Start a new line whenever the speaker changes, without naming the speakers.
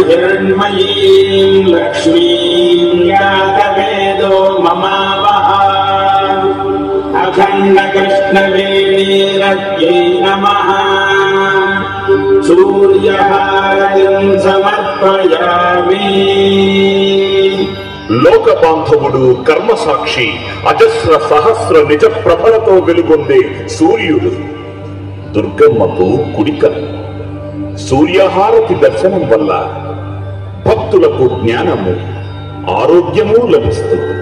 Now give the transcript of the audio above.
हिरण्मयीं लक्ष्मीं यातवेदो ममावः अखण्डकृष्णवेणीरत्यै नमः सूर्यहारतिं समर्पयामि।
లోక బాంధవుడు కర్మసాక్షి అజస్ర సహస్ర నిజ ప్రభలతో వెలుగొందే సూర్యుడు దుర్గమ్మకు కుడిక. సూర్యహారతి దర్శనం వల్ల భక్తులకు జ్ఞానము ఆరోగ్యము లభిస్తుంది.